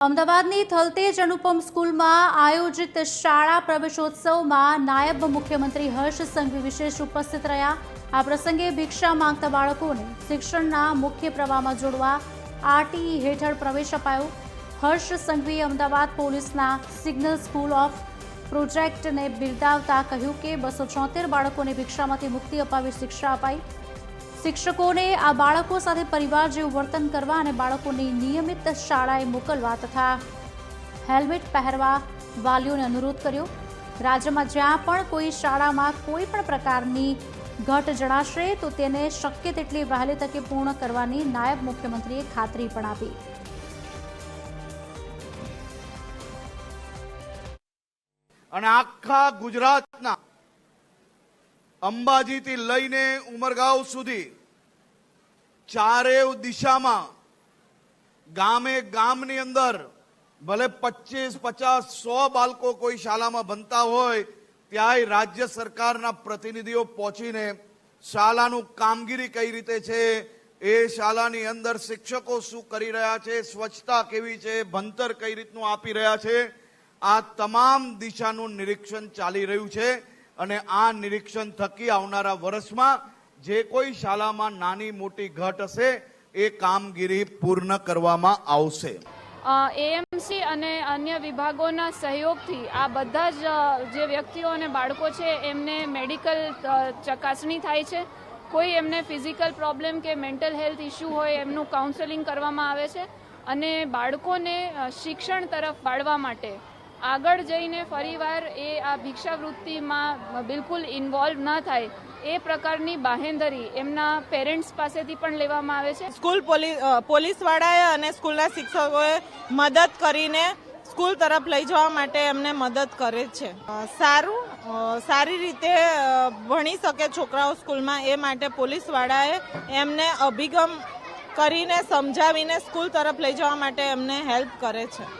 અમદાવાદની થલતેજ અનુપમ સ્કૂલમાં આયોજિત શાળા પ્રવેશોત્સવમાં નાયબ મુખ્યમંત્રી હર્ષ સંઘવી વિશેષ ઉપસ્થિત રહ્યા। આ પ્રસંગે ભિક્ષા માંગતા બાળકોને શિક્ષણના મુખ્ય પ્રવાહમાં જોડવા આરટીઈ હેઠળ પ્રવેશ અપાયો। હર્ષ સંઘવીએ અમદાવાદ પોલીસના સિગ્નલ સ્કૂલ ઓફ પ્રોજેક્ટને બિરદાવતા કહ્યું કે 276 બાળકોને ભિક્ષામાંથી મુક્તિ અપાવી શિક્ષા અપાઈ। શિક્ષકોને આ બાળકો સાથે પરિવાર જેવું વર્તન કરવા અને બાળકોને નિયમિત શાળાએ મોકલવા તથા હેલ્મેટ પહેરવા વાલીઓને અનુરોધ કર્યો। રાજ્યમાં જ્યાં પણ કોઈ શાળામાં કોઈ પણ પ્રકારની ઘટ જણાશે તો તેને શક્ય તેટલી વહેલી તકે પૂર્ણ કરવાની નાયબ મુખ્યમંત્રીએ ખાતરી પણ આપી। અને આખા ગુજરાતના અંબાજીથી લઈને ઉમરગાંવ સુધી ચારેય દિશામાં ગામે ગામની અંદર ભલે 25, 50, 100 બાળકો કોઈ શાળામાં ભણતા હોય ત્યાંય રાજ્ય સરકારના પ્રતિનિધિઓ પહોંચીને શાળાનું કામગીરી કઈ રીતે છે, એ શાળાની અંદર શિક્ષકો શું કરી રહ્યા છે, સ્વચ્છતા કેવી છે, ભણતર કઈ રીતનું આપી રહ્યા છે, આ તમામ દિશાનું નિરીક્ષણ ચાલી રહ્યું છે। અને આ નિરીક્ષણ થકી આવનારા વર્ષમાં જે કોઈ શાળામાં નાની મોટી ઘટ હશે એ કામગીરી પૂર્ણ કરવામાં આવશે। એએમસી અને અન્ય વિભાગોના સહયોગથી આ બધા જ જે વ્યક્તિઓ અને બાળકો છે એમને મેડિકલ ચકાસણી થાય છે। કોઈ એમને ફિઝિકલ પ્રોબ્લેમ કે મેન્ટલ હેલ્થ ઇસ્યુ હોય એમનું કાઉન્સેલિંગ કરવામાં આવે છે અને બાળકોને શિક્ષણ તરફ વાળવા માટે આગળ જઈને ફરીવાર એ આ ભિક્ષાવૃત્તિમાં બિલકુલ ઇન્વોલ્વ ન થાય એ પ્રકારની બાહેંધરી એમના પેરેન્ટ્સ પાસેથી પણ લેવામાં આવે છે। સ્કૂલ પોલીસવાળાએ અને સ્કૂલના શિક્ષકોએ મદદ કરીને સ્કૂલ તરફ લઈ જવા માટે એમને મદદ કરે છે। સારી રીતે ભણી શકે છોકરાઓ સ્કૂલમાં એ માટે પોલીસવાળાએ એમને અભિગમ કરીને સમજાવીને સ્કૂલ તરફ લઈ જવા માટે એમને હેલ્પ કરે છે।